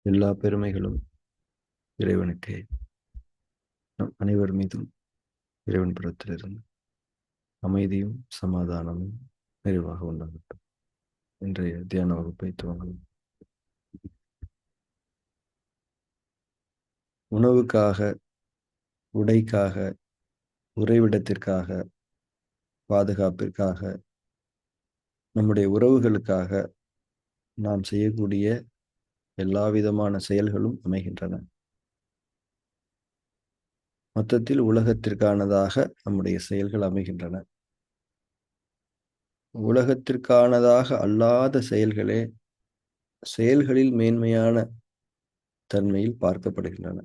எல்லா பெருமைகளும் இறைவனுக்கே. நம் அனைவர் மீதும் இறைவன் புறத்திலிருந்து அமைதியும் சமாதானமும் நிறைவாக உண்டாகட்டும். இன்றைய தியான வகுப்பை துவங்கலாம். உணவுக்காக, உடைக்காக, உறைவிடத்திற்காக, பாதுகாப்பிற்காக, நம்முடைய உறவுகளுக்காக நாம் செய்யக்கூடிய எல்லா விதமான செயல்களும் அமைகின்றன. மொத்தத்தில் உலகத்திற்கானதாக நம்முடைய செயல்கள் அமைகின்றன. உலகத்திற்கானதாக அல்லாத செயல்களே செயல்களில் மேன்மையான தன்மையில் பார்க்கப்படுகின்றன.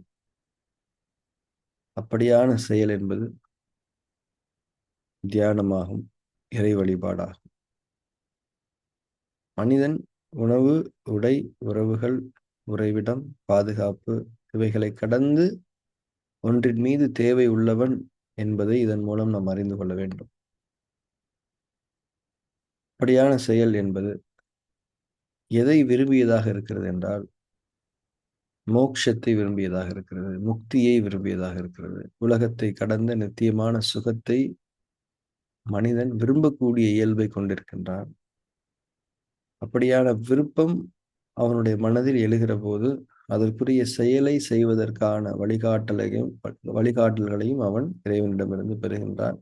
அப்படியான செயல் என்பது தியானமாகும், இறை வழிபாடாகும். மனிதன் உணவு, உடை, உறவுகள், உறைவிடம், பாதுகாப்பு இவைகளை கடந்து ஒன்றின் மீது தேவை உள்ளவன் என்பதை இதன் மூலம் நாம் அறிந்து கொள்ள வேண்டும். அப்படியான செயல் என்பது எதை விரும்பியதாக இருக்கிறது என்றால், மோட்சத்தை விரும்பியதாக இருக்கிறது, முக்தியை விரும்பியதாக இருக்கிறது. உலகத்தை கடந்த நித்தியமான சுகத்தை மனிதன் விரும்பக்கூடிய இயல்பை கொண்டிருக்கின்றான். அப்படியான விருப்பம் அவனுடைய மனதில் எழுகிற போது அதற்குரிய செயலை செய்வதற்கான வழிகாட்டல்களையும் அவன் இறைவனிடமிருந்து பெறுகின்றான்.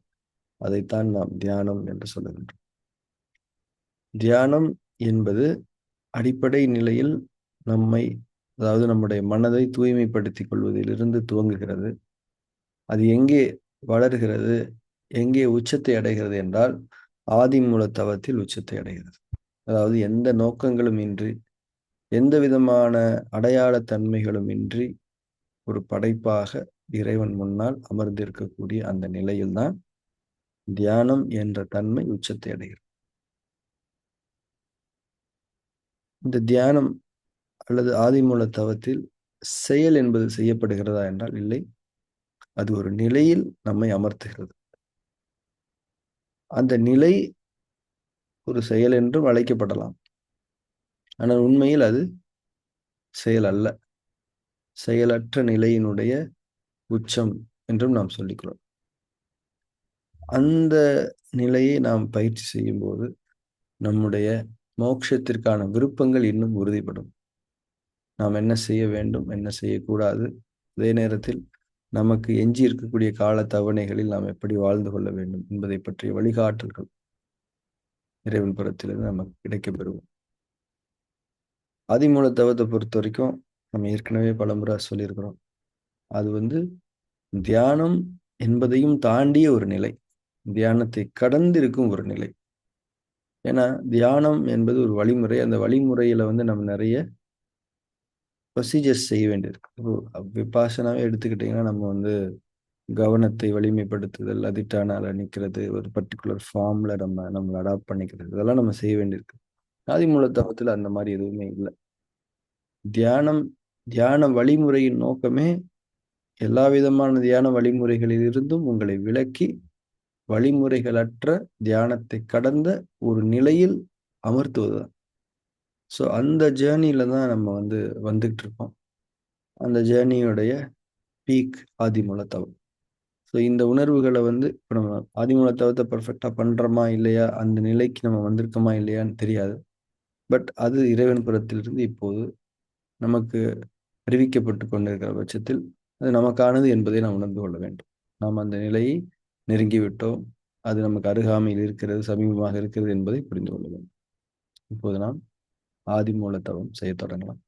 அதைத்தான் நாம் தியானம் என்று சொல்லுகின்றோம். தியானம் என்பது அடிப்படை நிலையில் அதாவது நம்முடைய மனதை தூய்மைப்படுத்திக் கொள்வதிலிருந்து துவங்குகிறது. அது எங்கே வளர்கிறது, எங்கே உச்சத்தை அடைகிறது என்றால் ஆதிமூல தவத்தில் உச்சத்தை அடைகிறது. அதாவது எந்த நோக்கங்களும் இன்றி, எந்த விதமான அடையாள தன்மைகளும் இன்றி ஒரு படைப்பாக இறைவன் முன்னால் அமர்ந்திருக்கக்கூடிய அந்த நிலையில்தான் தியானம் என்ற தன்மை உச்சத்தை அடைகிறது. இந்த தியானம் அல்லது ஆதிமூல தவத்தில் செயல் என்பது செய்யப்படுகிறதா என்றால் இல்லை. அது ஒரு நிலையில் நம்மை அமர்த்துகிறது. அந்த நிலை ஒரு செயல் என்றும் அழைக்கப்படலாம். ஆனால் உண்மையில் அது செயல் அல்ல. செயலற்ற நிலையினுடைய உச்சம் என்றும் நாம் சொல்லிக்கிறோம். அந்த நிலையை நாம் பயிற்சி செய்யும் போது நம்முடைய மோட்சத்திற்கான விருப்பங்கள் இன்னும் உறுதிப்படும். நாம் என்ன செய்ய வேண்டும், என்ன செய்யக்கூடாது, அதே நேரத்தில் நமக்கு எஞ்சி இருக்கக்கூடிய கால தவணைகளில் நாம் எப்படி வாழ்ந்து கொள்ள வேண்டும் என்பதை பற்றிய வழிகாட்டல்கள் இறைவன் புறத்திலிருந்து நமக்கு கிடைக்கப் பெறுவோம். ஆதிமூல தவத்தை பொறுத்த வரைக்கும் நம்ம ஏற்கனவே பலமுறை சொல்லியிருக்கிறோம். அது தியானம் என்பதையும் தாண்டிய ஒரு நிலை, தியானத்தை கடந்து இருக்கும் ஒரு நிலை. ஏன்னா தியானம் என்பது ஒரு வழிமுறை. அந்த வழிமுறையில நம்ம நிறைய ப்ரொசீஜர்ஸ் செய்ய வேண்டியிருக்கு. இப்போ விபாசனாவே எடுத்துக்கிட்டிங்கன்னா நம்ம கவனத்தை வலிமைப்படுத்துதல், அதிட்டானால நிற்கிறது, ஒரு பர்டிகுலர் ஃபார்ம்ல நம்மளை அடாப்ட் பண்ணிக்கிறது, இதெல்லாம் நம்ம செய்ய வேண்டியிருக்கு. ஆதிமூல தவத்தில் அந்த மாதிரி எதுவுமே இல்லை. தியான வழிமுறையின் நோக்கமே எல்லா விதமான தியான வழிமுறைகளில் இருந்தும் உங்களை விலக்கி வழிமுறைகளற்ற தியானத்தை கடந்த ஒரு நிலையில் அமர்த்துவதுதான். ஸோ அந்த ஜேர்னியில தான் நம்ம வந்துகிட்டு இருக்கோம். அந்த ஜேர்னியுடைய பீக் ஆதிமூல தவம். ஸோ இந்த உணர்வுகளை இப்போ நம்ம ஆதிமூல தவத்தை பர்ஃபெக்டாக பண்ணுறோமா இல்லையா, அந்த நிலைக்கு நம்ம வந்திருக்கோமா இல்லையான்னு தெரியாது. பட் அது இறைவன் புறத்திலிருந்து இப்போது நமக்கு அறிவிக்கப்பட்டு கொண்டிருக்கிற பட்சத்தில் அது நமக்கானது என்பதை நாம் உணர்ந்து கொள்ள வேண்டும். நாம் அந்த நிலையை நெருங்கிவிட்டோம், அது நமக்கு அருகாமையில் இருக்கிறது, சமீபமாக இருக்கிறது என்பதை புரிந்து கொள்ள வேண்டும். இப்போது நாம் ஆதிமூல தவம் செய்ய தொடங்கலாம்.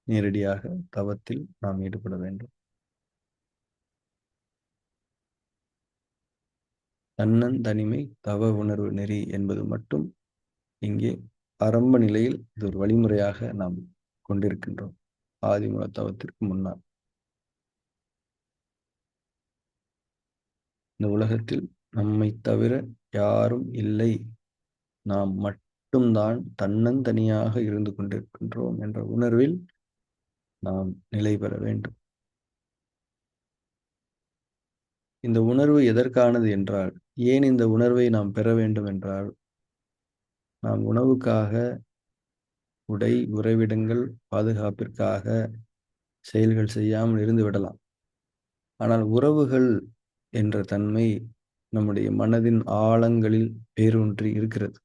நேரடியாக தவத்தில் நாம் ஈடுபட வேண்டும். தன்னந்தனிமை தவ உணர்வு நெறி என்பது மட்டும் இங்கே ஆரம்ப நிலையில் இது ஒரு வழிமுறையாக நாம் கொண்டிருக்கின்றோம். ஆதிமூல தவத்திற்கு முன்னால் இந்த உலகத்தில் நம்மை தவிர யாரும் இல்லை, நாம் மட்டும்தான் தன்னந்தனியாக இருந்து கொண்டிருக்கின்றோம் என்ற உணர்வில் நாம் நிலை பெற வேண்டும். இந்த உணர்வு எதற்கானது என்றால், ஏன் இந்த உணர்வை நாம் பெற வேண்டும் என்றால், நாம் உணவுக்காக, உடை, உறைவிடங்கள், பாதுகாப்பிற்காக செயல்கள் செய்யாமல் இருந்து விடலாம். ஆனால் உறவுகள் என்ற தன்மை நம்முடைய மனதின் ஆழங்களில் வேரூன்றி இருக்கிறது.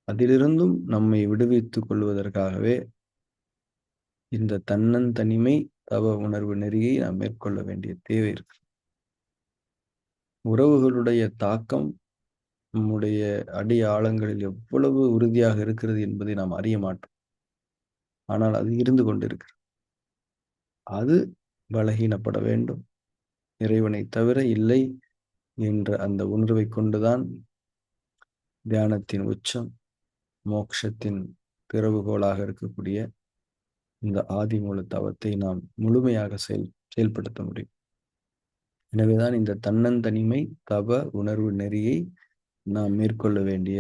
அதிலிருந்தும் நம்மை விடுவித்துக் கொள்வதற்காகவே இந்த தன்னந்தனிமை தவ உணர்வு நெறியை நாம் மேற்கொள்ள வேண்டிய தேவை இருக்கு. உறவுகளுடைய தாக்கம் நம்முடைய அடி ஆழங்களில் எவ்வளவு உறுதியாக இருக்கிறது என்பதை நாம் அறிய மாட்டோம். ஆனால் அது இருந்து கொண்டிருக்கிறது. அது பலகீனப்பட வேண்டும். இறைவனை தவிர இல்லை என்ற அந்த உணர்வை கொண்டுதான் தியானத்தின் உச்சம், மோட்சத்தின் திறவுகோலாக இருக்கக்கூடிய இந்த ஆதிமூல தவத்தை நாம் முழுமையாக செயல்படுத்த முடியும். எனவேதான் இந்த தன்னந்தனிமை தவ உணர்வு நெறியை நாம் மேற்கொள்ள வேண்டிய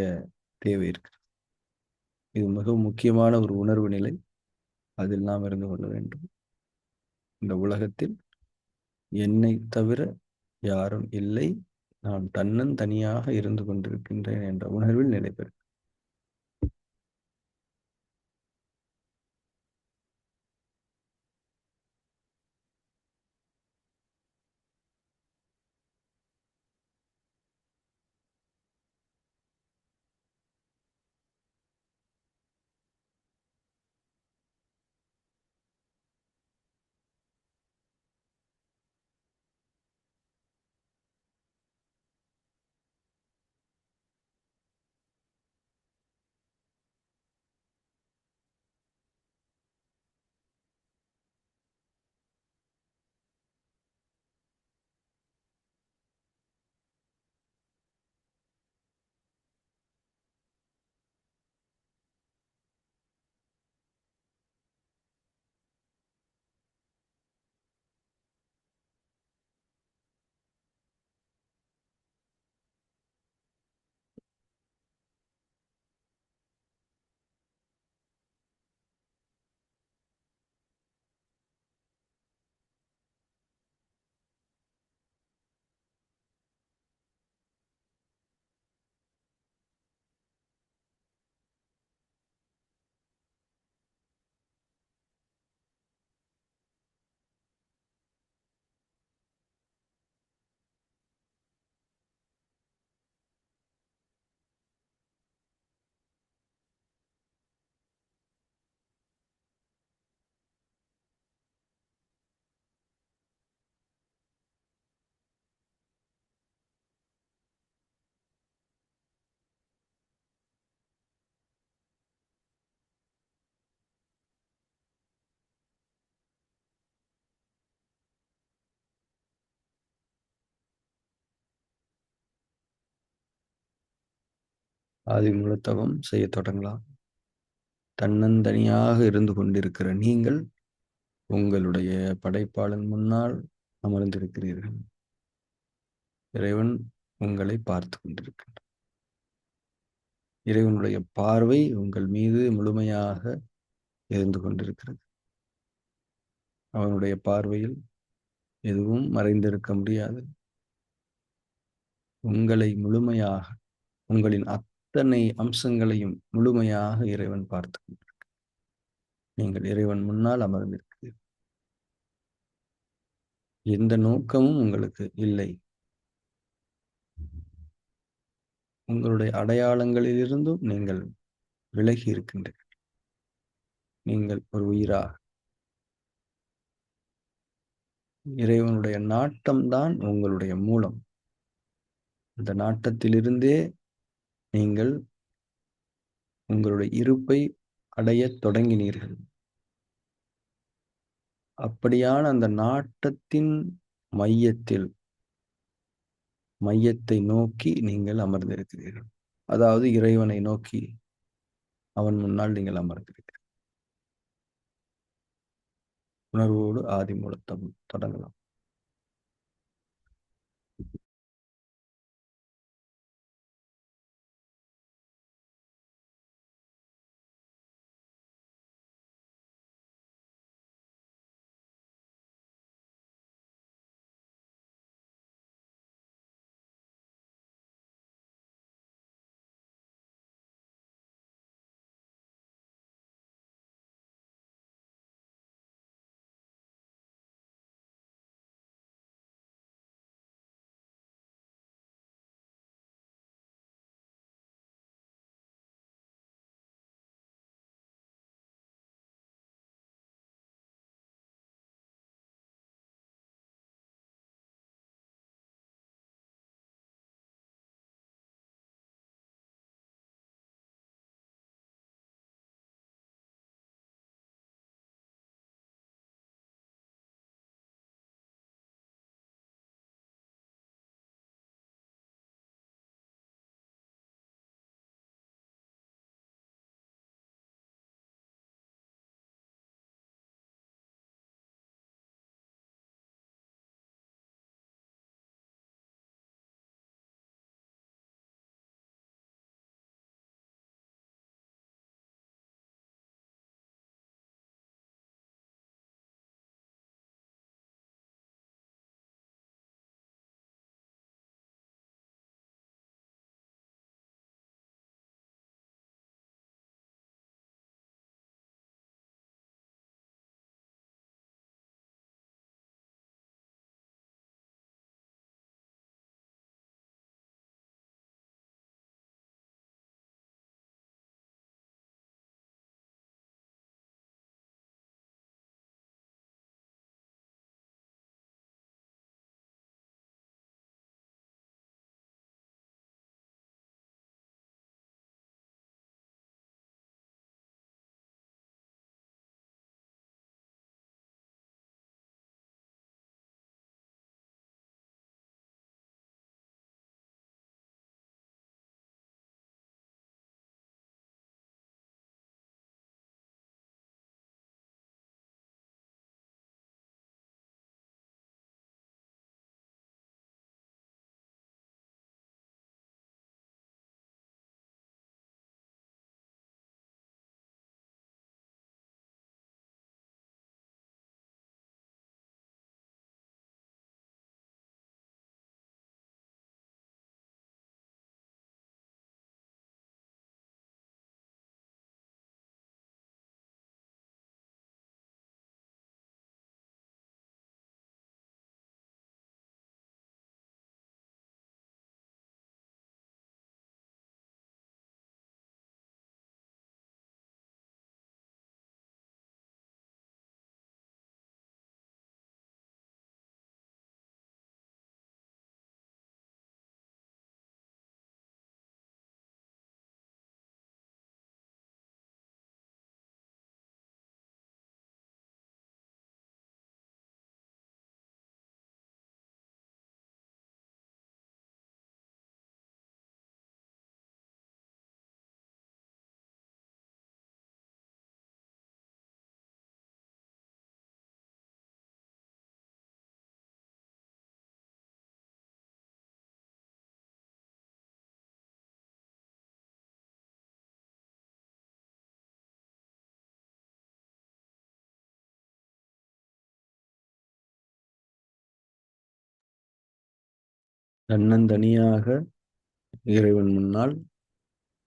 தேவை இருக்கு. இது மிக முக்கியமான ஒரு உணர்வு நிலை. அதில் நாம் இருந்து கொள்ள வேண்டும். இந்த உலகத்தில் என்னை தவிர யாரும் இல்லை, நான் தன்னந்தனியாக இருந்து கொண்டிருக்கின்றேன் என்ற உணர்வில் நிலை பெறும். ஆதிமூல தவம் செய்ய தொடங்கலாம். தன்னந்தனியாக இருந்து கொண்டிருக்கிற நீங்கள் உங்களுடைய படைப்பாளன் முன்னால் அமர்ந்திருக்கிறீர்கள். இறைவன் உங்களை பார்த்து கொண்டிருக்கின்றார். இறைவனுடைய பார்வை உங்கள் மீது முழுமையாக இருந்து கொண்டிருக்கிறது. அவனுடைய பார்வையில் எதுவும் மறைந்திருக்க முடியாது. உங்களை முழுமையாக, உங்களின் அத்தனை அம்சங்களையும் முழுமையாக இறைவன் பார்த்து கொண்டிருக்கிறார். நீங்கள் இறைவன் முன்னால் அமர்ந்திருக்கிறீர்கள். எந்த நோக்கமும் உங்களுக்கு இல்லை. உங்களுடைய அடையாளங்களிலிருந்தும் நீங்கள் விலகி இருக்கின்றீர்கள். நீங்கள் ஒரு உயிராக, இறைவனுடைய நாட்டம்தான் உங்களுடைய மூலம். அந்த நாட்டத்திலிருந்தே நீங்கள் உங்களுடைய இருப்பை அடையத் தொடங்கினீர்கள். அப்படியான அந்த நாட்டத்தின் மையத்தை நோக்கி நீங்கள் அமர்ந்திருக்கிறீர்கள். அதாவது இறைவனை நோக்கி அவன் முன்னால் நீங்கள் அமர்ந்திருக்கிறீர்கள். உணர்வோடு ஆதிமூலத்தம் தொடங்கலாம். தன்னந்தனியாக இறைவன் முன்னால்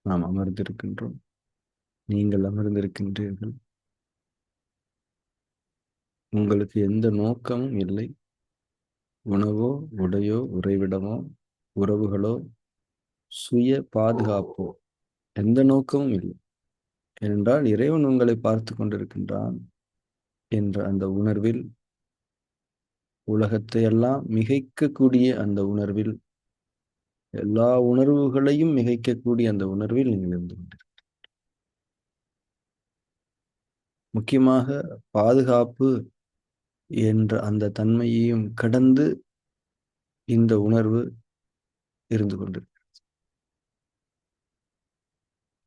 நாம் அமர்ந்திருக்கின்றோம். நீங்கள் அமர்ந்திருக்கின்றீர்கள். உங்களுக்கு எந்த நோக்கமும் இல்லை. உணவோ, உடையோ, உறைவிடமோ, உறவுகளோ, சுய பாதுகாப்போ எந்த நோக்கமும் இல்லை. ஏனென்றால் இறைவன் உங்களை பார்த்து கொண்டிருக்கின்றான் என்ற அந்த உணர்வில், உலகத்தை எல்லாம் மிகைக்கக்கூடிய அந்த உணர்வில், எல்லா உணர்வுகளையும் மிகைக்கக்கூடிய அந்த உணர்வில் நீங்கள் இருந்து கொண்டிருக்கிறீர்கள். முக்கியமாக பாதுகாப்பு என்ற அந்த தன்மையையும் கடந்து இந்த உணர்வு இருந்து கொண்டிருக்கிறது.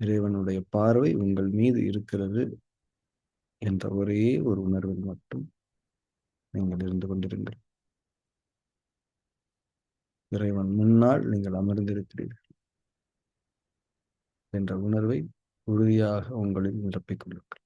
இறைவனுடைய பார்வை உங்கள் மீது இருக்கிறது என்ற ஒரே ஒரு உணர்வில் மட்டும் நீங்கள் இருந்து கொண்டிருங்கள். இறைவன் முன்னால் நீங்கள் அமர்ந்திருக்கிறீர்கள் என்ற உணர்வை உறுதியாக உங்களில் நிரப்பிக் கொள்ளுங்கள்.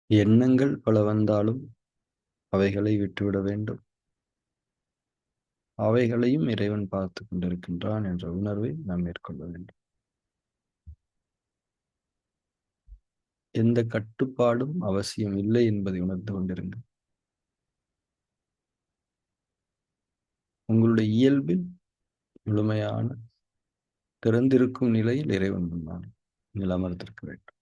எண்ணங்கள் பல வந்தாலும் அவைகளை விட்டுவிட வேண்டும். அவைகளையும் இறைவன் பார்த்து கொண்டிருக்கின்றான் என்ற உணர்வை நாம் மேற்கொள்ள வேண்டும். எந்த கட்டுப்பாடும் அவசியம் இல்லை என்பதை உணர்ந்து கொண்டிருங்கள். உங்களுடைய இயல்பில் முழுமையான திறந்திருக்கும் நிலையில் இறைவன் முன்னால் நீங்கள் அமர்ந்திருக்க வேண்டும்.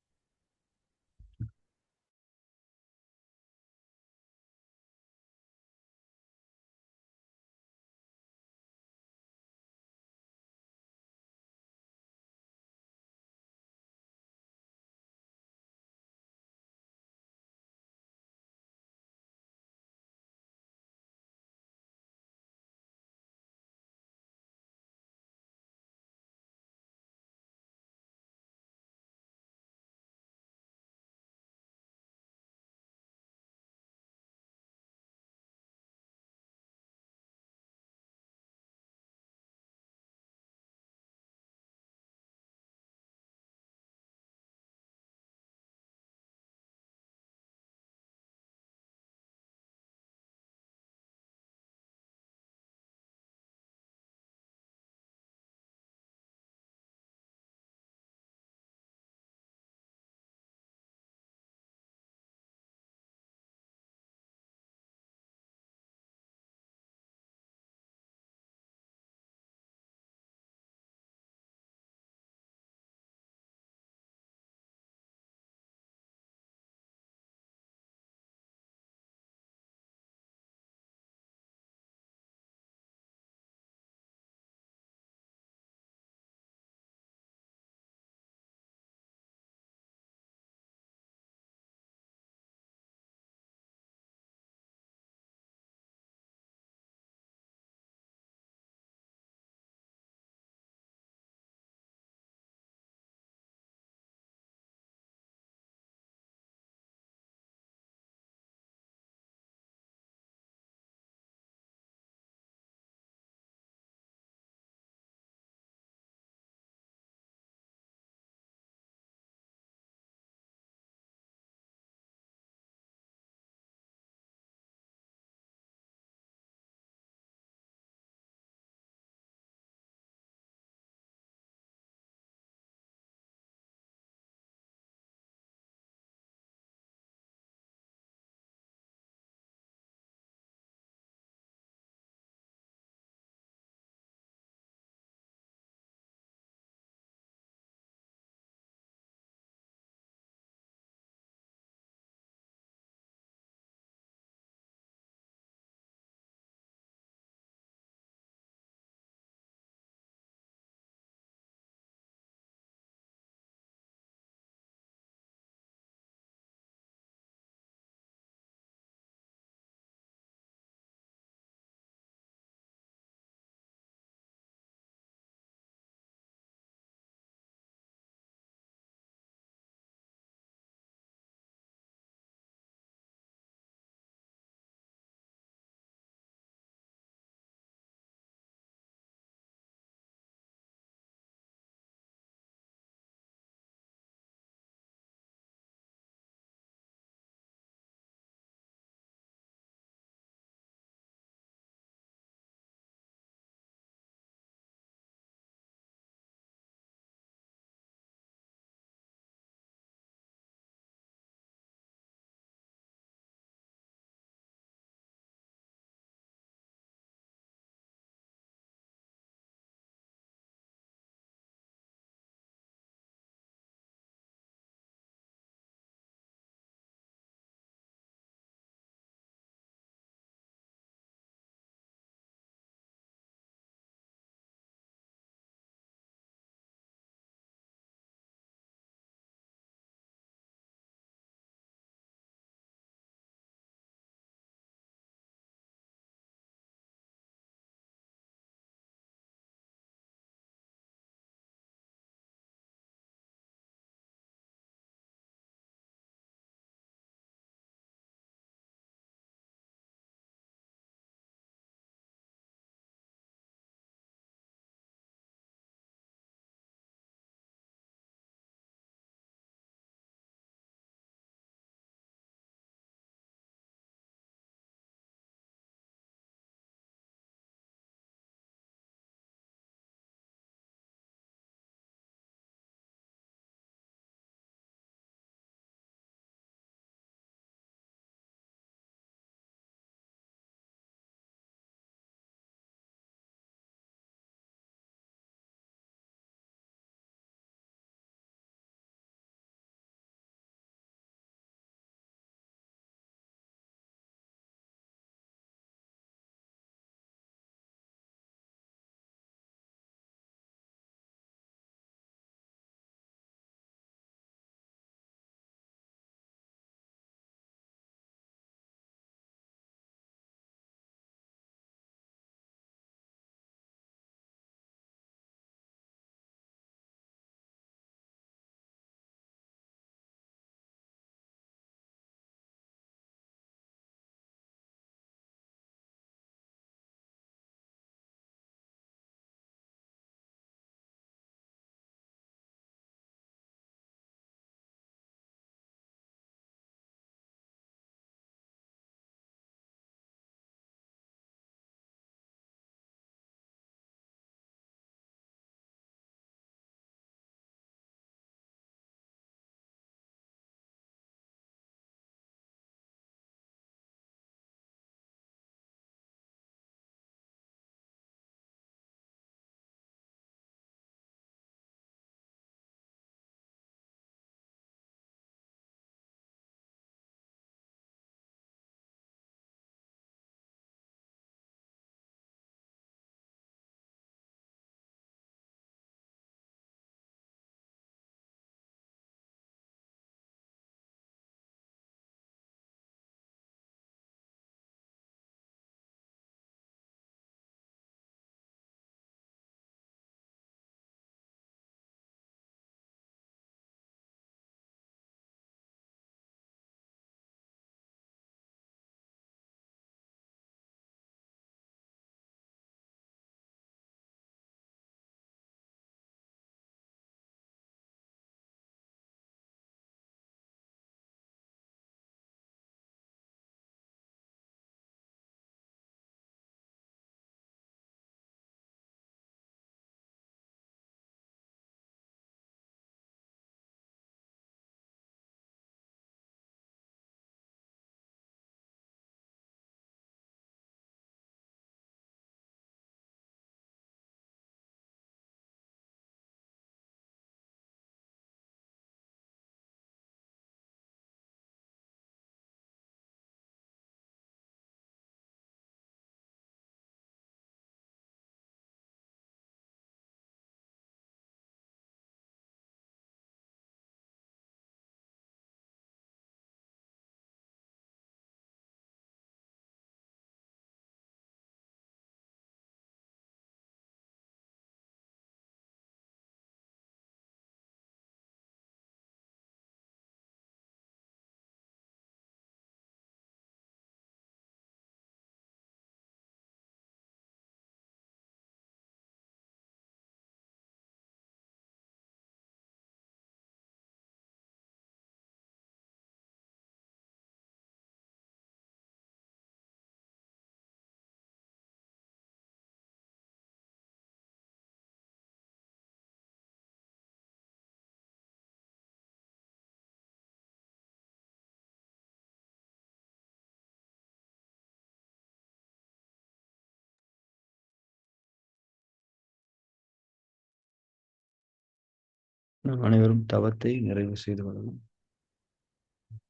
நாம் அனைவரும் தவத்தை நிறைவு செய்து கொள்ளலாம்.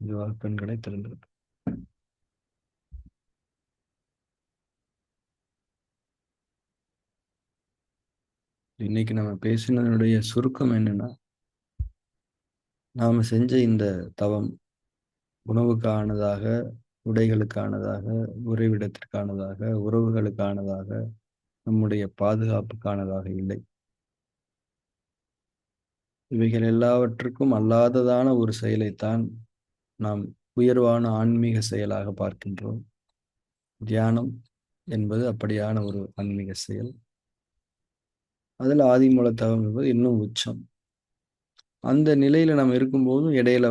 இதுவாக பெண்களை திறந்து இன்னைக்கு நம்ம பேசினதனுடைய சுருக்கம் என்னன்னா, நாம செஞ்ச இந்த தவம் உணவுக்கானதாக, உடைகளுக்கானதாக, உறைவிடத்திற்கானதாக, உறவுகளுக்கானதாக, நம்முடைய பாதுகாப்புக்கானதாக இல்லை. இவைகள் எல்லாவற்றுக்கும் அல்லாததான ஒரு செயலைத்தான் நாம் உயர்வான ஆன்மீக செயலாக பார்க்கின்றோம். தியானம் என்பது அப்படியான ஒரு ஆன்மீக செயல். அதில் ஆதிமூல தவம் என்பது இன்னும் உச்சம். அந்த நிலையில நம்ம இருக்கும்போதும் இடையில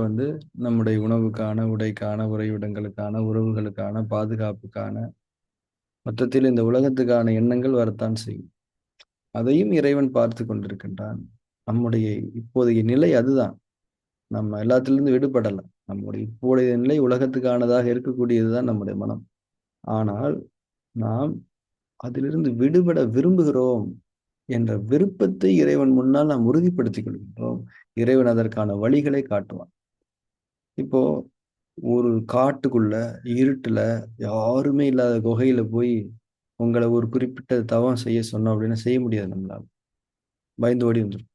நம்முடைய உணவுக்கான, உடைக்கான, உறைவிடங்களுக்கான, உறவுகளுக்கான, பாதுகாப்புக்கான, மொத்தத்தில் இந்த உலகத்துக்கான எண்ணங்கள் வரத்தான் செய்யும். அதையும் இறைவன் பார்த்து கொண்டிருக்கின்றான். நம்முடைய இப்போதைய நிலை அதுதான். நம்ம எல்லாத்திலிருந்து விடுபடல. நம்முடைய இப்போதைய நிலை உலகத்துக்கானதாக இருக்கக்கூடியதுதான் நம்முடைய மனம். ஆனால் நாம் அதிலிருந்து விடுபட விரும்புகிறோம் என்ற விருப்பத்தை இறைவன் முன்னால் நாம் உறுதிப்படுத்திக் கொள்கின்றோம். இறைவன் அதற்கான வழிகளை காட்டுவான். இப்போ ஒரு காட்டுக்குள்ள இருட்டுல யாருமே இல்லாத குகையில போய் உங்களை ஒரு குறிப்பிட்ட தவம் செய்ய சொன்னோம் அப்படின்னா செய்ய முடியாது நம்மளால. பயந்து ஓடி வந்துடும்.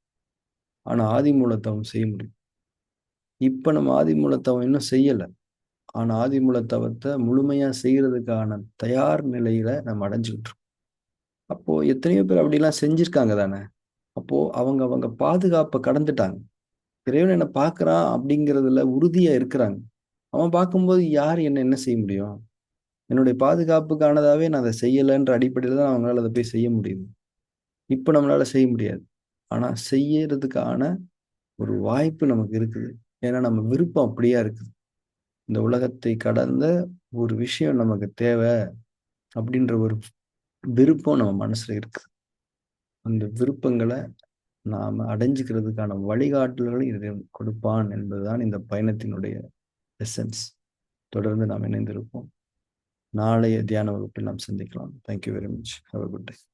ஆனா ஆதிமூலத்தவம் செய்ய முடியும். இப்ப நம்ம ஆதிமூலத்தவம் இன்னும் செய்யல. ஆனா ஆதிமூலத்தவத்தை முழுமையா செய்யறதுக்கான தயார் நிலையில நம்ம அடைஞ்சுக்கிட்டு இருக்கோம். அப்போ எத்தனையோ பேர் அப்படிலாம் செஞ்சிருக்காங்க தானே. அப்போ அவங்க அவங்க பாதுகாப்பை கடந்துட்டாங்க. இறைவன் என்ன பார்க்குறான் அப்படிங்கிறதுல உறுதியா இருக்கிறாங்க. அவன் பார்க்கும்போது யார் என்ன செய்ய முடியும்? என்னுடைய பாதுகாப்புக்கானதாவே நான் அதை செய்யலைன்ற அடிப்படையில தான் அவங்களால அதை போய் செய்ய முடியுது. இப்ப நம்மளால செய்ய முடியாது. ஆனா செய்யறதுக்கான ஒரு வாய்ப்பு நமக்கு இருக்குது. ஏன்னா நம்ம விருப்பம் அப்படியா இருக்குது. இந்த உலகத்தை கடந்த ஒரு விஷயம் நமக்கு தேவை அப்படின்ற ஒரு விருப்பம் நம்ம மனசுல இருக்கு. அந்த விருப்பங்களை நாம அடைஞ்சுக்கிறதுக்கான வழிகாட்டல்களை இறைவன் கொடுப்பான் என்பதுதான் இந்த பயணத்தினுடைய எசன்ஸ். தொடர்ந்து நாம் இணைந்திருப்போம். நாளைய தியான வகுப்பில் நாம் சந்திக்கலாம். Thank you very much. Have a good day.